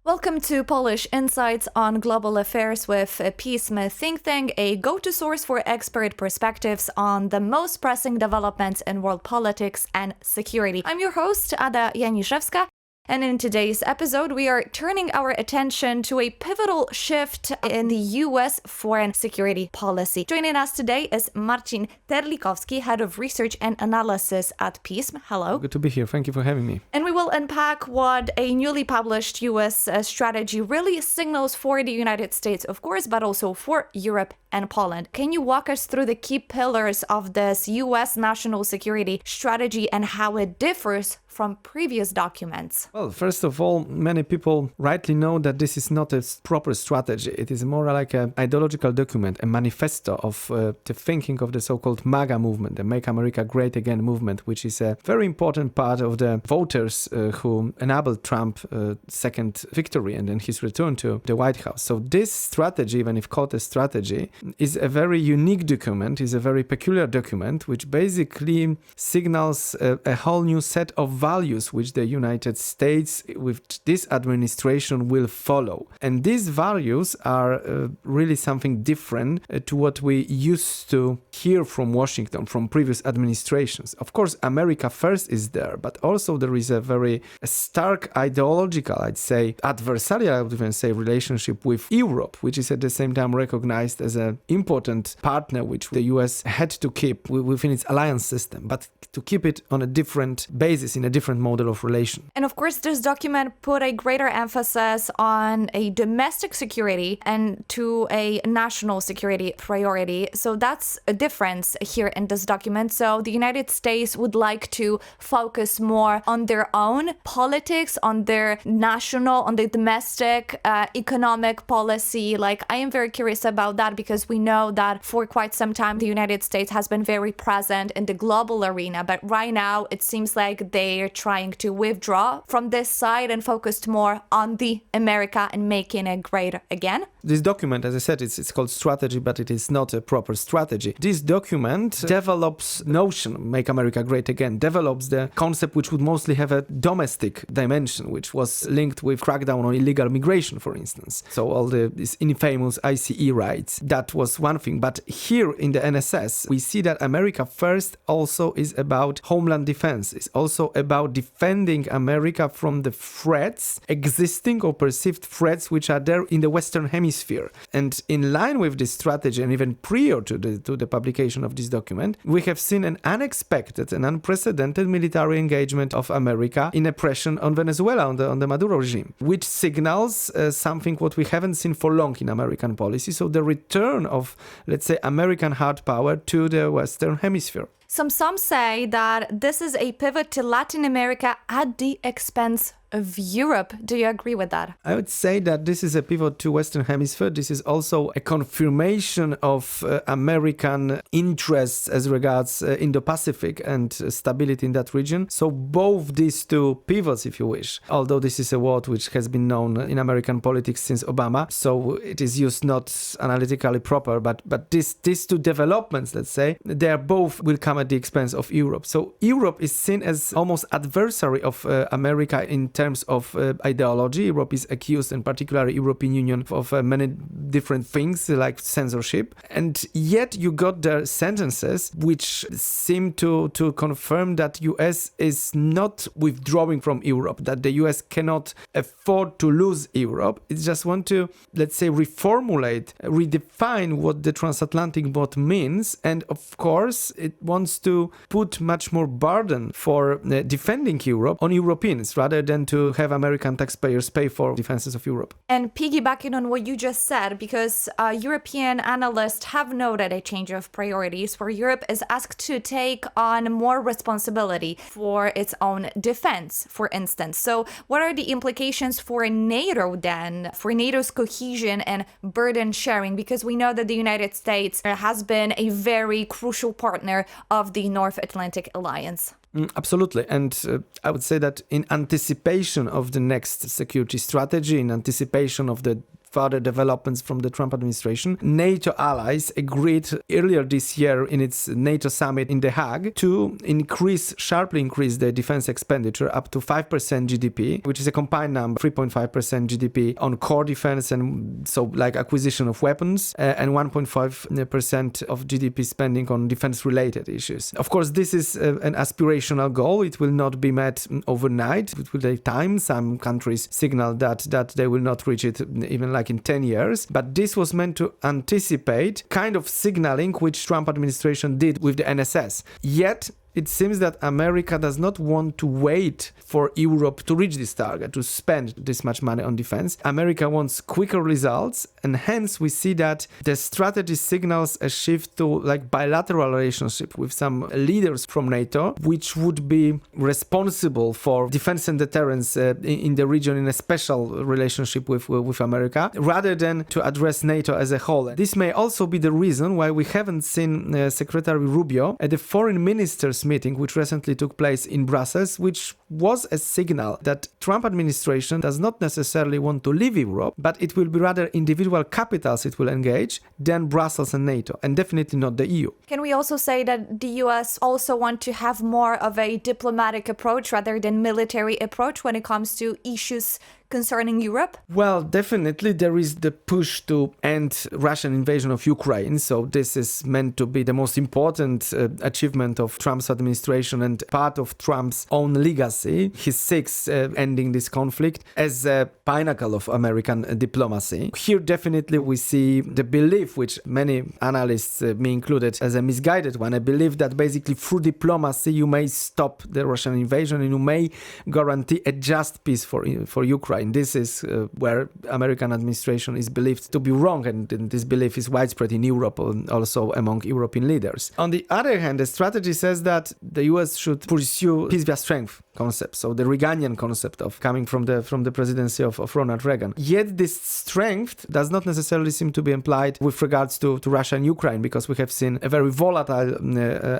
Welcome to Polish Insights on Global Affairs with PISM think tank, a go-to source for expert perspectives on the most pressing developments in world politics and security. I'm your host, Ada Janiszewska, and in today's episode, we are turning our attention to a pivotal shift in the U.S. foreign security policy. Joining us today is Marcin Terlikowski, Head of Research and Analysis at PISM. Hello. Good to be here. Thank you for having me. And we will unpack what a newly published U.S. strategy really signals for the United States, of course, but also for Europe and Poland. Can you walk us through the key pillars of this U.S. national security strategy and how it differs from previous documents? Well, first of all, many people rightly know that this is not a proper strategy. It is more like an ideological document, a manifesto of the thinking of the so-called MAGA movement, the Make America Great Again movement, which is a very important part of the voters who enabled Trump's second victory and then his return to the White House. So this strategy, even if called a strategy, is a very unique document, is a very peculiar document, which basically signals a whole new set of values which the United States, with this administration, will follow. And these values are really something different to what we used to hear from Washington, from previous administrations. Of course, America first is there, but also there is a very stark ideological, I'd say, adversarial, I would even say, relationship with Europe, which is at the same time recognized as an important partner which the US had to keep within its alliance system, but to keep it on a different basis, in a different model of relation. And of course, this document put a greater emphasis on a domestic security and to a national security priority. So that's a difference here in this document. So the United States would like to focus more on their own politics, on their national, on the domestic economic policy. Like, I am very curious about that because we know that for quite some time, the United States has been very present in the global arena. But right now, it seems like they're trying to withdraw from this side and focused more on the America and making it great again. This document, as I said, it's called strategy, but it is not a proper strategy. This document develops notion, Make America Great Again, develops the concept which would mostly have a domestic dimension, which was linked with crackdown on illegal migration, for instance. So all these infamous ICE rights, that was one thing. But here in the NSS, we see that America First also is about homeland defense. It's also about defending America from the threats, existing or perceived threats, which are there in the Western Hemisphere. And in line with this strategy, and even prior to the publication of this document, we have seen an unexpected and unprecedented military engagement of America in oppression on Venezuela, on the Maduro regime, which signals something what we haven't seen for long in American policy. So the return of, let's say, American hard power to the Western Hemisphere. Some say that this is a pivot to Latin America at the expense of Europe. Do you agree with that? I would say that this is a pivot to Western Hemisphere. This is also a confirmation of American interests as regards Indo-Pacific and stability in that region. So both these two pivots, if you wish, although this is a word which has been known in American politics since Obama, so it is used not analytically proper, but these two developments, let's say, they are both will come at the expense of Europe. So Europe is seen as almost adversary of America in terms of ideology. Europe is accused, in particular European Union, of many different things like censorship. And yet you got the sentences which seem to confirm that US is not withdrawing from Europe, that the US cannot afford to lose Europe. It just want to, let's say, reformulate, redefine what the transatlantic bond means. And of course, it wants to put much more burden for defending Europe on Europeans rather than to have American taxpayers pay for defenses of Europe. And piggybacking on what you just said, because European analysts have noted a change of priorities where Europe is asked to take on more responsibility for its own defense, for instance. So what are the implications for NATO then, for NATO's cohesion and burden sharing? Because we know that the United States has been a very crucial partner of the North Atlantic Alliance. Absolutely. And I would say that in anticipation of the next security strategy, in anticipation of the further developments from the Trump administration. NATO allies agreed earlier this year in its NATO summit in The Hague to sharply increase the defense expenditure up to 5% GDP, which is a combined number, 3.5% GDP on core defense, and so like acquisition of weapons, and 1.5% of GDP spending on defense-related issues. Of course, this is an aspirational goal. It will not be met overnight. It will take time. Some countries signal that they will not reach it even like in 10 years. But this was meant to anticipate kind of signaling which Trump administration did with the NSS. Yet, it seems that America does not want to wait for Europe to reach this target, to spend this much money on defense. America wants quicker results, and hence we see that the strategy signals a shift to like bilateral relationship with some leaders from NATO, which would be responsible for defense and deterrence in the region in a special relationship with America, rather than to address NATO as a whole. This may also be the reason why we haven't seen Secretary Rubio at the foreign ministers meeting which recently took place in Brussels, which was a signal that Trump administration does not necessarily want to leave Europe, but it will be rather individual capitals it will engage than Brussels and NATO, and definitely not the EU. Can we also say that the US also want to have more of a diplomatic approach rather than military approach when it comes to issues concerning Europe? Well, definitely there is the push to end Russian invasion of Ukraine. So this is meant to be the most important achievement of Trump's administration and part of Trump's own legacy. He seeks ending this conflict as a pinnacle of American diplomacy. Here definitely we see the belief, which many analysts, me included, as a misguided one, a belief that basically through diplomacy you may stop the Russian invasion and you may guarantee a just peace for Ukraine. This is where American administration is believed to be wrong, and this belief is widespread in Europe, also among European leaders. On the other hand, the strategy says that the US should pursue peace via strength concept, so the Reaganian concept of coming from the presidency of Ronald Reagan. Yet this strength does not necessarily seem to be implied with regards to Russia and Ukraine, because we have seen a very volatile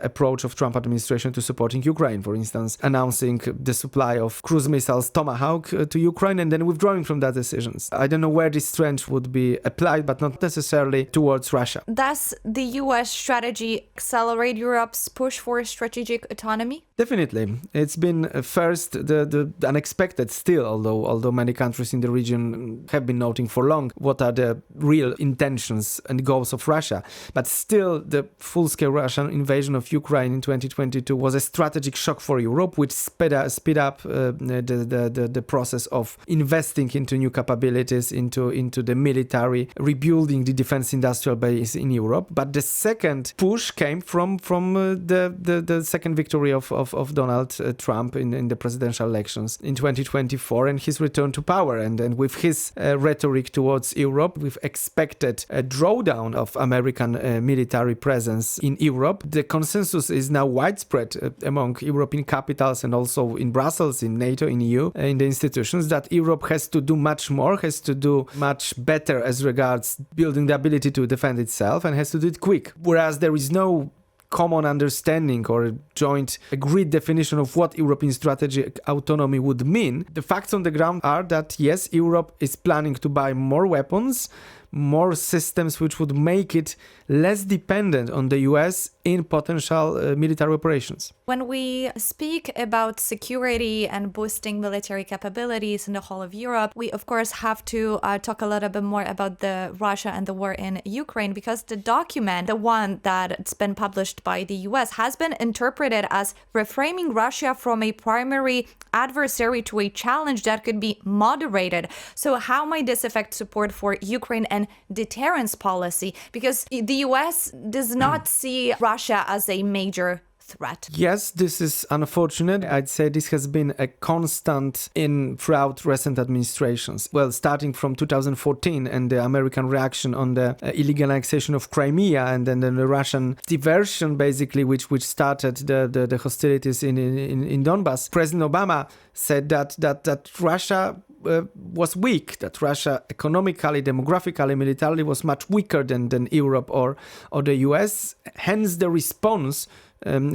approach of Trump administration to supporting Ukraine, for instance, announcing the supply of cruise missiles Tomahawk to Ukraine and then withdrawing from that decisions. I don't know where this strength would be applied, but not necessarily towards Russia. Does the US strategy accelerate Europe's push for strategic autonomy? Definitely. It's been first the unexpected still, although many countries in the region have been noting for long what are the real intentions and goals of Russia. But still, the full-scale Russian invasion of Ukraine in 2022 was a strategic shock for Europe, which speed up the process of investing into new capabilities, into the military, rebuilding the defense industrial base in Europe. But the second push came from the second victory of Donald Trump in the presidential elections in 2024 and his return to power. And with his rhetoric towards Europe, we've expected a drawdown of American military presence in Europe. The consensus is now widespread among European capitals and also in Brussels, in NATO, in EU, in the institutions, that Europe has to do much more, has to do much better as regards building the ability to defend itself, and has to do it quick. Whereas there is no common understanding or joint agreed definition of what European strategic autonomy would mean, the facts on the ground are that yes, Europe is planning to buy more weapons, more systems which would make it less dependent on the US in potential military operations. When we speak about security and boosting military capabilities in the whole of Europe, we of course have to talk a little bit more about the Russia and the war in Ukraine, because the document, the one that's been published by the US, has been interpreted as reframing Russia from a primary adversary to a challenge that could be moderated. So how might this affect support for Ukraine and deterrence policy? Because the US does not see Russia as a major threat. Yes, this is unfortunate. I'd say this has been a constant throughout recent administrations. Well, starting from 2014 and the American reaction on the illegal annexation of Crimea, and then the Russian diversion, basically, which started the hostilities in Donbass. President Obama said that Russia was weak, that Russia economically, demographically, militarily was much weaker than Europe or the US. Hence the response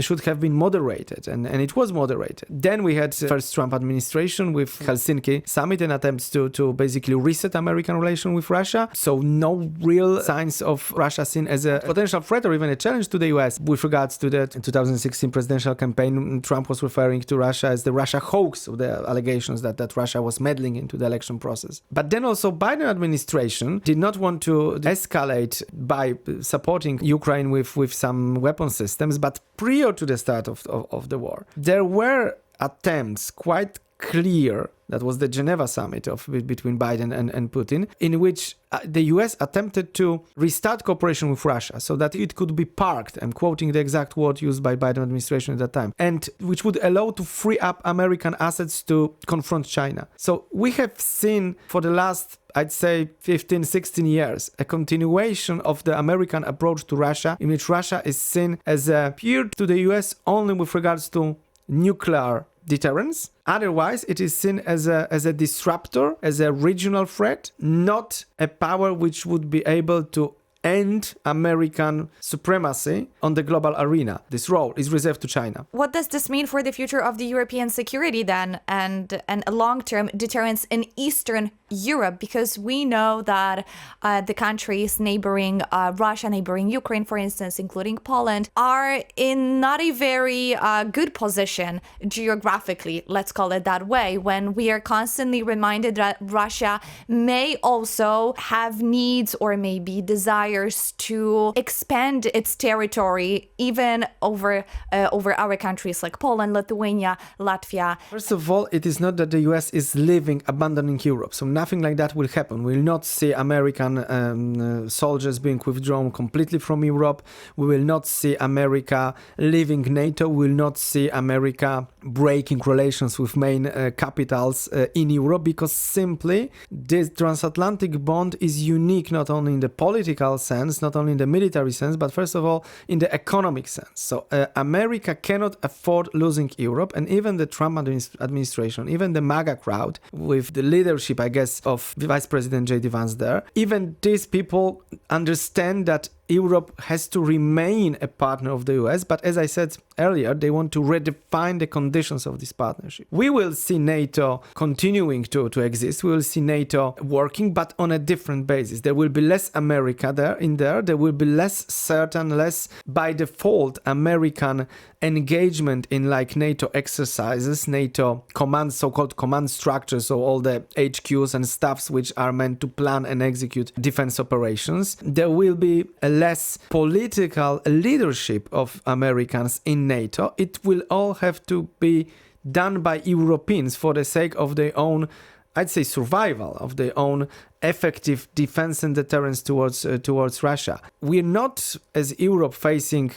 should have been moderated, and it was moderated. Then we had first Trump administration with Helsinki summit and attempts to basically reset American relation with Russia. So no real signs of Russia seen as a potential threat or even a challenge to the US. With regards to the 2016 presidential campaign, Trump was referring to Russia as the Russia hoax, of the allegations that Russia was meddling into the election process. But then also Biden administration did not want to escalate by supporting Ukraine with some weapon systems, but prior to the start of the war, there were attempts, quite clear, that was the Geneva summit between Biden and Putin, in which the US attempted to restart cooperation with Russia so that it could be parked, I'm quoting the exact word used by Biden administration at that time, and which would allow to free up American assets to confront China. So we have seen for the last, I'd say 15, 16 years, a continuation of the American approach to Russia, in which Russia is seen as a peer to the US only with regards to nuclear deterrence. Otherwise, it is seen as a disruptor, as a regional threat, not a power which would be able to end American supremacy on the global arena. This role is reserved to China. What does this mean for the future of the European security then, and a long-term deterrence in Eastern Europe? Because we know that the countries neighboring Russia, neighboring Ukraine, for instance, including Poland, are in not a very good position geographically, let's call it that way, when we are constantly reminded that Russia may also have needs or maybe desires to expand its territory even over our countries like Poland, Lithuania, Latvia. First of all, it is not that the US is leaving, abandoning Europe. So nothing like that will happen. We will not see American soldiers being withdrawn completely from Europe. We will not see America leaving NATO. We will not see America breaking relations with main capitals in Europe, because simply this transatlantic bond is unique not only in the political sense, not only in the military sense, but first of all in the economic sense. So America cannot afford losing Europe, and even the Trump administration, even the MAGA crowd with the leadership, I guess, of Vice President J.D. Vance there, even these people understand that Europe has to remain a partner of the US, but as I said earlier, they want to redefine the conditions of this partnership. We will see NATO continuing to exist. We will see NATO working, but on a different basis. There will be less America there will be less by default American engagement in like NATO exercises, NATO commands, so-called command structures, so all the HQs and staffs which are meant to plan and execute defense operations. There will be a less political leadership of Americans in NATO. It will all have to be done by Europeans for the sake of their own, I'd say, survival, of their own effective defense and deterrence towards Russia. We're not, as Europe, facing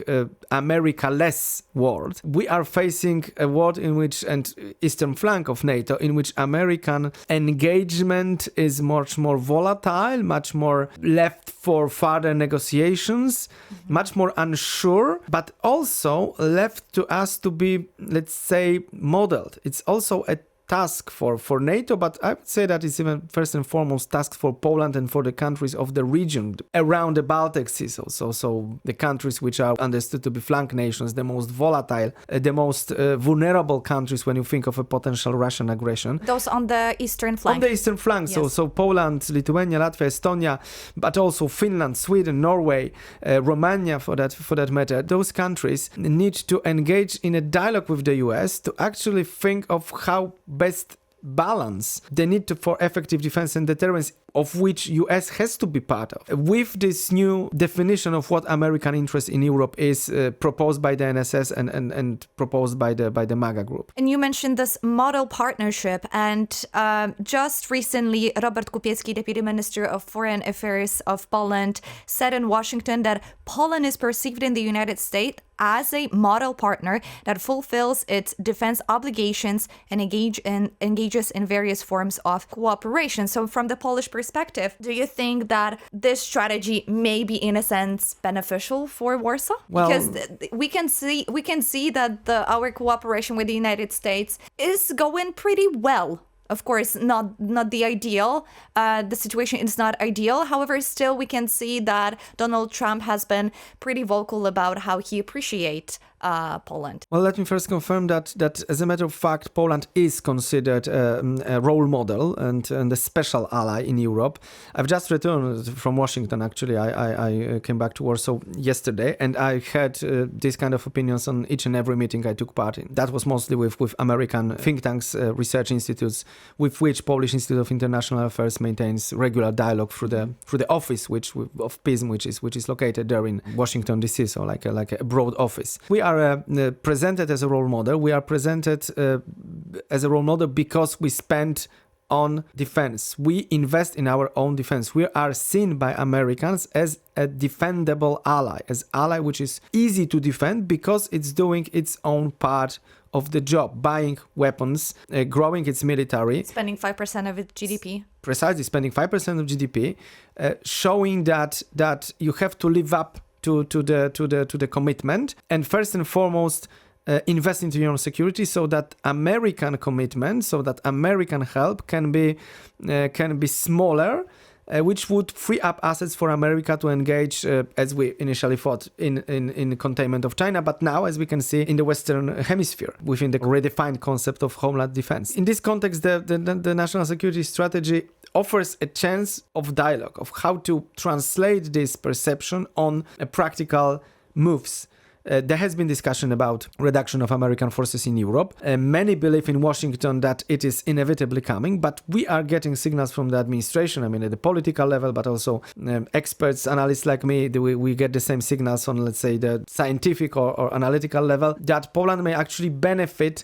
America-less world. We are facing a world in which, and eastern flank of NATO, in which American engagement is much more volatile, much more left for further negotiations, much more unsure, but also left to us to be, let's say, modeled. It's also a task for NATO, but I would say that it's even first and foremost task for Poland and for the countries of the region around the Baltic Sea. So the countries which are understood to be flank nations, the most volatile, the most vulnerable countries when you think of a potential Russian aggression. Those on the eastern flank. On the eastern flank, yes. So Poland, Lithuania, Latvia, Estonia, but also Finland, Sweden, Norway, Romania for that matter. Those countries need to engage in a dialogue with the US to actually think of how best balance the need for effective defense and deterrence, of which US has to be part of. With this new definition of what American interest in Europe is proposed by the NSS and proposed by the MAGA group. And you mentioned this model partnership, and just recently Robert Kupiecki, Deputy Minister of Foreign Affairs of Poland, said in Washington that Poland is perceived in the United States as a model partner that fulfills its defense obligations and engages in various forms of cooperation. So from the Polish perspective, do you think that this strategy may be in a sense beneficial for Warsaw? Well, because we can see that our cooperation with the United States is going pretty well. Of course, not the ideal. The situation is not ideal. However, still we can see that Donald Trump has been pretty vocal about how he appreciates Poland. Well, let me first confirm that as a matter of fact, Poland is considered a role model and a special ally in Europe. I've just returned from Washington, actually. I came back to Warsaw yesterday, and I had these kind of opinions on each and every meeting I took part in. That was mostly with American think tanks, research institutes, with which Polish Institute of International Affairs maintains regular dialogue through the office of PISM, which is located there in Washington, D.C., so like a broad office. We are presented as a role model. We are presented as a role model because we spend on defense. We invest in our own defense. We are seen by Americans as a defendable ally, as ally which is easy to defend because it's doing its own part of the job, buying weapons, growing its military. Spending 5% of its GDP. Precisely, spending 5% of GDP, showing that you have to live up to the commitment, and first and foremost invest into your own security, so that American commitment, so that American help can be smaller, which would free up assets for America to engage, as we initially thought, in containment of China, but now, as we can see, in the Western Hemisphere, within the redefined concept of homeland defense. In this context, the national security strategy offers a chance of dialogue, of how to translate this perception on practical moves. There has been discussion about reduction of American forces in Europe. Many believe in Washington that it is inevitably coming, but we are getting signals from the administration, I mean, at the political level, but also experts, analysts like me, we get the same signals on, let's say, the scientific or analytical level, that Poland may actually benefit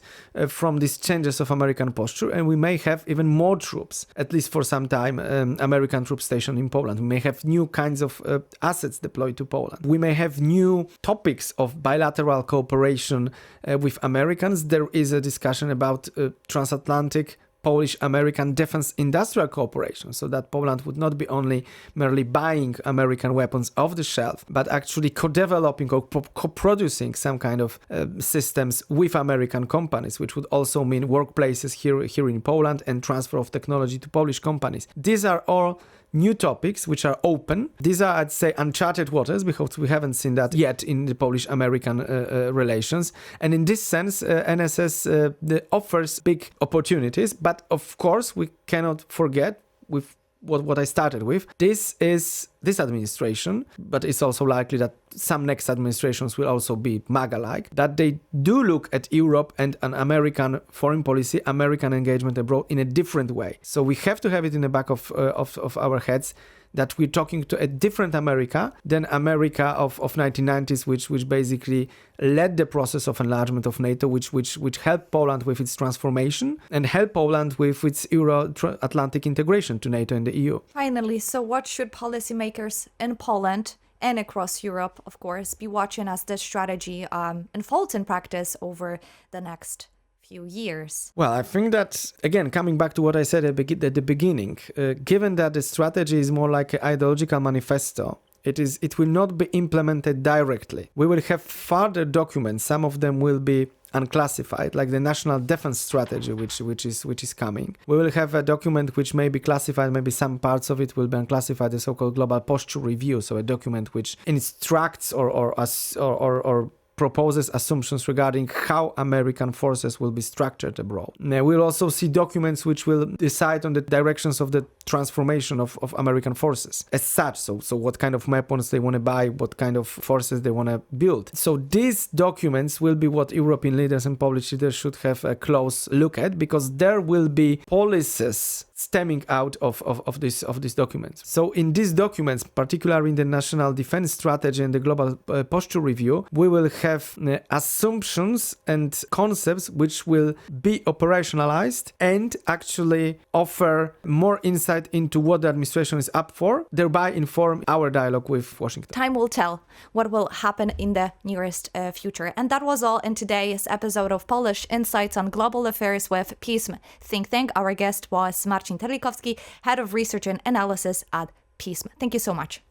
from these changes of American posture, and we may have even more troops, at least for some time, American troops stationed in Poland. We may have new kinds of assets deployed to Poland. We may have new topics of bilateral cooperation with Americans. There is a discussion about transatlantic Polish-American defense industrial cooperation, so that Poland would not be only merely buying American weapons off the shelf, but actually co-developing or co-producing some kind of systems with American companies, which would also mean workplaces here in Poland and transfer of technology to Polish companies. These are all new topics which are open. These are, I'd say, uncharted waters, because we haven't seen that yet in the Polish-American relations. And in this sense, NSS offers big opportunities. But of course, we cannot forget with what I started with. This is this administration, but it's also likely that some next administrations will also be MAGA-like, that they do look at Europe and an American foreign policy, American engagement abroad in a different way. So we have to have it in the back of our heads that we're talking to a different America than America of 1990s, which basically led the process of enlargement of NATO, which helped Poland with its transformation and helped Poland with its Euro-Atlantic integration to NATO and the EU. Finally, so what should policymakers in Poland and across Europe, of course, be watching as this strategy unfolds in practice over the next few years? Well, I think that, again, coming back to what I said at the beginning, given that the strategy is more like an ideological manifesto, it will not be implemented directly. We will have further documents. Some of them will be unclassified, like the National Defense Strategy, which is coming. We will have a document which may be classified, maybe some parts of it will be unclassified, the so-called Global Posture Review, so a document which instructs or proposes assumptions regarding how American forces will be structured abroad. Now, we'll also see documents which will decide on the directions of the transformation of American forces as such. So what kind of weapons they want to buy, what kind of forces they want to build. So these documents will be what European leaders and Polish leaders should have a close look at, because there will be policies stemming out of these documents. So in these documents, particularly in the National Defense Strategy and the Global Posture Review, we will have assumptions and concepts which will be operationalized and actually offer more insight into what the administration is up for, thereby inform our dialogue with Washington. Time will tell what will happen in the nearest future. And that was all in today's episode of Polish Insights on Global Affairs with PISM think tank. Our guest was Marcin Terlikowski, Head of Research and Analysis at PISM. Thank you so much.